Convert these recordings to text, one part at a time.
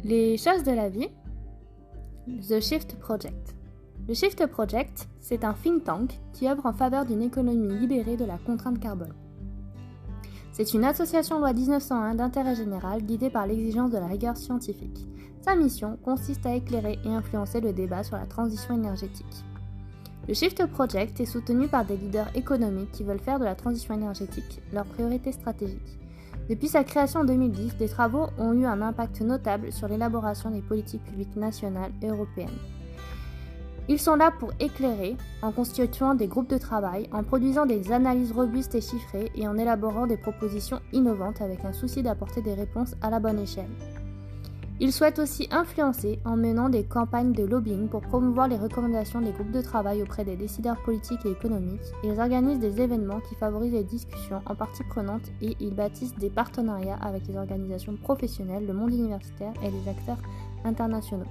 Les choses de la vie, The Shift Project. Le Shift Project, c'est un think tank qui œuvre en faveur d'une économie libérée de la contrainte carbone. C'est une association loi 1901 d'intérêt général guidée par l'exigence de la rigueur scientifique. Sa mission consiste à éclairer et influencer le débat sur la transition énergétique. Le Shift Project est soutenu par des leaders économiques qui veulent faire de la transition énergétique leur priorité stratégique. Depuis sa création en 2010, des travaux ont eu un impact notable sur l'élaboration des politiques publiques nationales et européennes. Ils sont là pour éclairer, en constituant des groupes de travail, en produisant des analyses robustes et chiffrées et en élaborant des propositions innovantes avec un souci d'apporter des réponses à la bonne échelle. Ils souhaitent aussi influencer en menant des campagnes de lobbying pour promouvoir les recommandations des groupes de travail auprès des décideurs politiques et économiques. Ils organisent des événements qui favorisent les discussions en parties prenantes et ils bâtissent des partenariats avec les organisations professionnelles, le monde universitaire et les acteurs internationaux.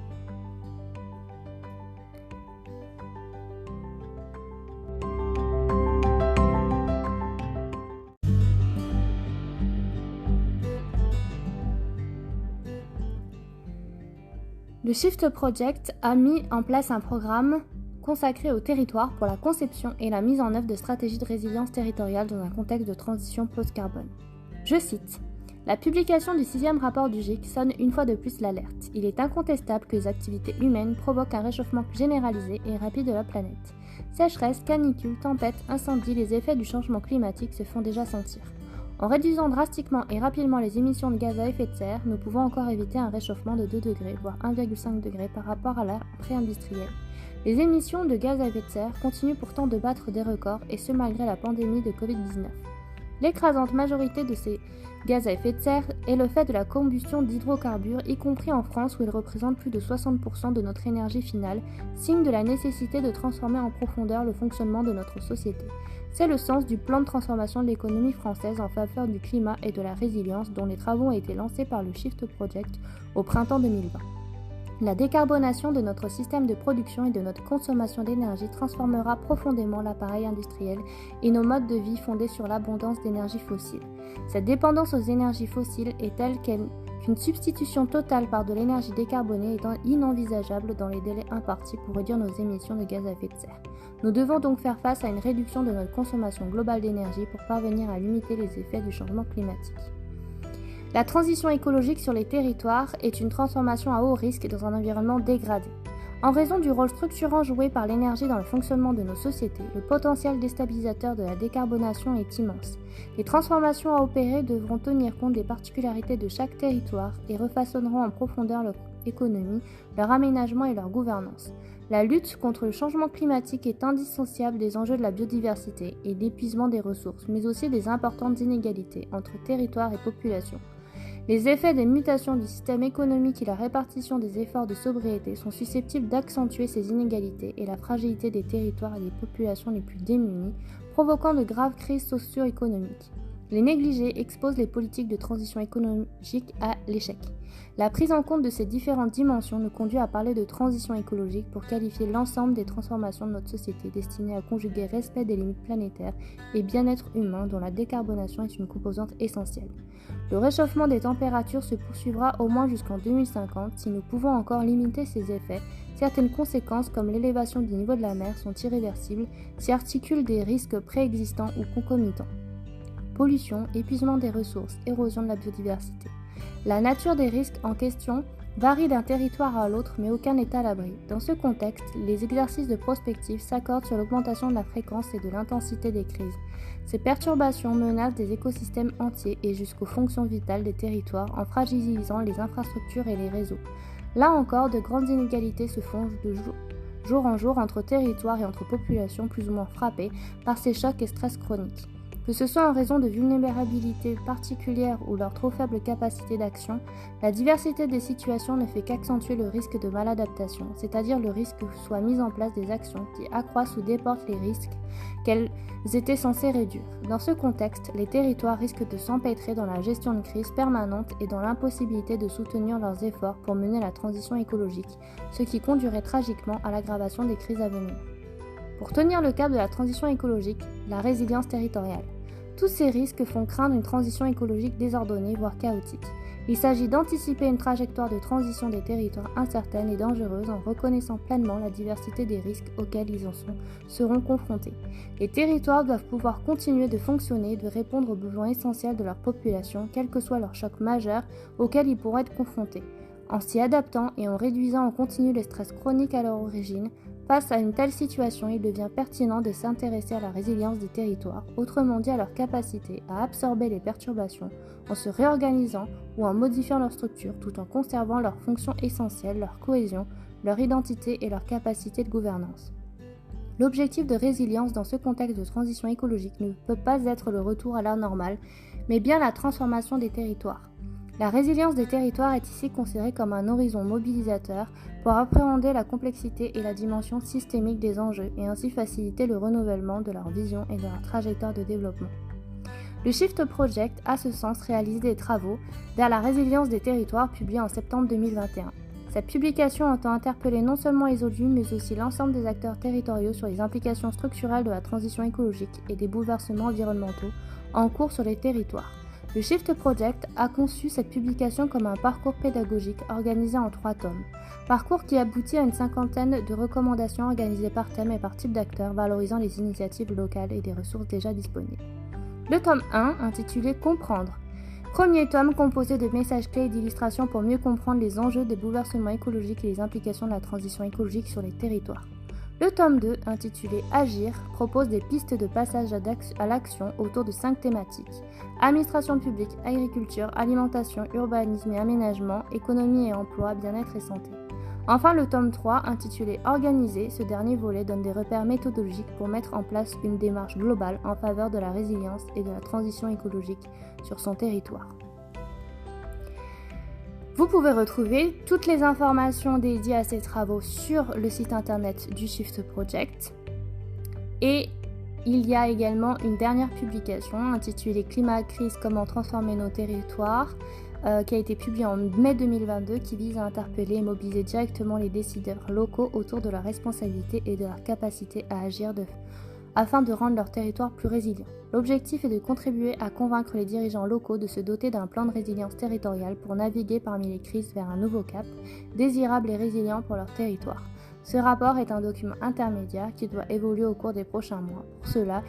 Le Shift Project a mis en place un programme consacré au territoire pour la conception et la mise en œuvre de stratégies de résilience territoriale dans un contexte de transition post-carbone. Je cite : « La publication du 6e rapport du GIEC sonne une fois de plus l'alerte. Il est incontestable que les activités humaines provoquent un réchauffement généralisé et rapide de la planète. Sécheresse, canicules, tempêtes, incendies, les effets du changement climatique se font déjà sentir. En réduisant drastiquement et rapidement les émissions de gaz à effet de serre, nous pouvons encore éviter un réchauffement de 2 degrés, voire 1,5 degré par rapport à l'ère pré-industrielle. Les émissions de gaz à effet de serre continuent pourtant de battre des records, et ce malgré la pandémie de Covid-19. L'écrasante majorité de ces gaz à effet de serre est le fait de la combustion d'hydrocarbures, y compris en France où ils représentent plus de 60% de notre énergie finale, signe de la nécessité de transformer en profondeur le fonctionnement de notre société. C'est le sens du plan de transformation de l'économie française en faveur du climat et de la résilience dont les travaux ont été lancés par le Shift Project au printemps 2020. La décarbonation de notre système de production et de notre consommation d'énergie transformera profondément l'appareil industriel et nos modes de vie fondés sur l'abondance d'énergie fossile. Cette dépendance aux énergies fossiles est telle qu'une substitution totale par de l'énergie décarbonée est inenvisageable dans les délais impartis pour réduire nos émissions de gaz à effet de serre. Nous devons donc faire face à une réduction de notre consommation globale d'énergie pour parvenir à limiter les effets du changement climatique. La transition écologique sur les territoires est une transformation à haut risque dans un environnement dégradé. En raison du rôle structurant joué par l'énergie dans le fonctionnement de nos sociétés, le potentiel déstabilisateur de la décarbonation est immense. Les transformations à opérer devront tenir compte des particularités de chaque territoire et refaçonneront en profondeur leur économie, leur aménagement et leur gouvernance. La lutte contre le changement climatique est indissociable des enjeux de la biodiversité et de l'épuisement des ressources, mais aussi des importantes inégalités entre territoires et populations. Les effets des mutations du système économique et la répartition des efforts de sobriété sont susceptibles d'accentuer ces inégalités et la fragilité des territoires et des populations les plus démunies, provoquant de graves crises socio-économiques. Les négligés exposent les politiques de transition écologique à l'échec. La prise en compte de ces différentes dimensions nous conduit à parler de transition écologique pour qualifier l'ensemble des transformations de notre société destinées à conjuguer respect des limites planétaires et bien-être humain dont la décarbonation est une composante essentielle. Le réchauffement des températures se poursuivra au moins jusqu'en 2050 si nous pouvons encore limiter ces effets. Certaines conséquences comme l'élévation du niveau de la mer sont irréversibles, s'y articulent des risques préexistants ou concomitants. Pollution, épuisement des ressources, érosion de la biodiversité. La nature des risques en question varie d'un territoire à l'autre, mais aucun n'est à l'abri. Dans ce contexte, les exercices de prospective s'accordent sur l'augmentation de la fréquence et de l'intensité des crises. Ces perturbations menacent des écosystèmes entiers et jusqu'aux fonctions vitales des territoires en fragilisant les infrastructures et les réseaux. Là encore, de grandes inégalités se font de jour en jour entre territoires et entre populations plus ou moins frappées par ces chocs et stress chroniques. Que ce soit en raison de vulnérabilités particulières ou leur trop faible capacité d'action, la diversité des situations ne fait qu'accentuer le risque de maladaptation, c'est-à-dire le risque que soient mises en place des actions qui accroissent ou déportent les risques qu'elles étaient censées réduire. Dans ce contexte, les territoires risquent de s'empêtrer dans la gestion de crise permanente et dans l'impossibilité de soutenir leurs efforts pour mener la transition écologique, ce qui conduirait tragiquement à l'aggravation des crises à venir. Pour tenir le cap de la transition écologique, la résilience territoriale. Tous ces risques font craindre une transition écologique désordonnée, voire chaotique. Il s'agit d'anticiper une trajectoire de transition des territoires incertaine et dangereuse en reconnaissant pleinement la diversité des risques auxquels ils seront confrontés. Les territoires doivent pouvoir continuer de fonctionner et de répondre aux besoins essentiels de leur population, quel que soit leur choc majeur auquel ils pourraient être confrontés. En s'y adaptant et en réduisant en continu les stress chroniques à leur origine, face à une telle situation, il devient pertinent de s'intéresser à la résilience des territoires, autrement dit à leur capacité à absorber les perturbations en se réorganisant ou en modifiant leur structure tout en conservant leurs fonctions essentielles, leur cohésion, leur identité et leur capacité de gouvernance. L'objectif de résilience dans ce contexte de transition écologique ne peut pas être le retour à l'ère normale, mais bien la transformation des territoires. La résilience des territoires est ici considérée comme un horizon mobilisateur pour appréhender la complexité et la dimension systémique des enjeux et ainsi faciliter le renouvellement de leur vision et de leur trajectoire de développement. Le Shift Project, à ce sens, réalise des travaux vers la résilience des territoires publiés en septembre 2021. Cette publication entend interpeller non seulement les élus, mais aussi l'ensemble des acteurs territoriaux sur les implications structurelles de la transition écologique et des bouleversements environnementaux en cours sur les territoires. Le Shift Project a conçu cette publication comme un parcours pédagogique organisé en 3 tomes. Parcours qui aboutit à une 50aine de recommandations organisées par thème et par type d'acteurs, valorisant les initiatives locales et des ressources déjà disponibles. Le tome 1, intitulé Comprendre. Premier tome composé de messages clés et d'illustrations pour mieux comprendre les enjeux des bouleversements écologiques et les implications de la transition écologique sur les territoires. Le tome 2, intitulé Agir, propose des pistes de passage à l'action autour de 5 thématiques: administration publique, agriculture, alimentation, urbanisme et aménagement, économie et emploi, bien-être et santé. Enfin, le tome 3, intitulé Organiser, ce dernier volet donne des repères méthodologiques pour mettre en place une démarche globale en faveur de la résilience et de la transition écologique sur son territoire. Vous pouvez retrouver toutes les informations dédiées à ces travaux sur le site internet du Shift Project. Et il y a également une dernière publication intitulée Climat, crise, comment transformer nos territoires, qui a été publiée en mai 2022, qui vise à interpeller et mobiliser directement les décideurs locaux autour de leur responsabilité et de leur capacité à agir afin de rendre leur territoire plus résilient. L'objectif est de contribuer à convaincre les dirigeants locaux de se doter d'un plan de résilience territoriale pour naviguer parmi les crises vers un nouveau cap, désirable et résilient pour leur territoire. Ce rapport est un document intermédiaire qui doit évoluer au cours des prochains mois. Pour cela,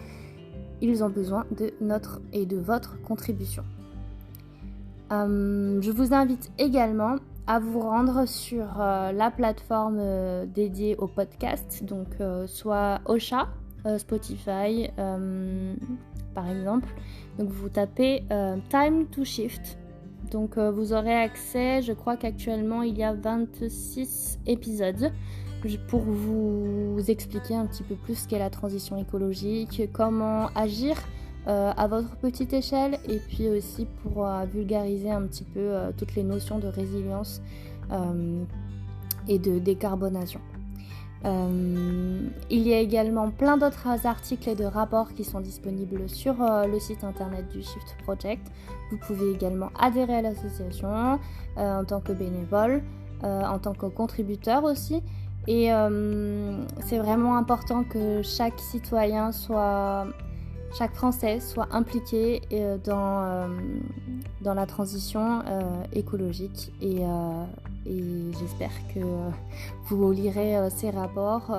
ils ont besoin de notre et de votre contribution. Je vous invite également à vous rendre sur la plateforme dédiée au podcast, donc soit Ocha, Spotify par exemple. Donc vous tapez Time to Shift, donc vous aurez accès, je crois qu'actuellement il y a 26 épisodes pour vous expliquer un petit peu plus ce qu'est la transition écologique, comment agir à votre petite échelle, et puis aussi pour vulgariser un petit peu toutes les notions de résilience et de décarbonation. Il y a également plein d'autres articles et de rapports qui sont disponibles sur le site internet du Shift Project. Vous pouvez également adhérer à l'association en tant que bénévole, en tant que contributeur aussi. Et c'est vraiment important que chaque citoyen chaque Français soit impliqué dans la transition écologique et j'espère que vous lirez ces rapports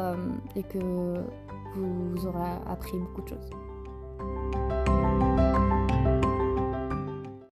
et que vous aurez appris beaucoup de choses.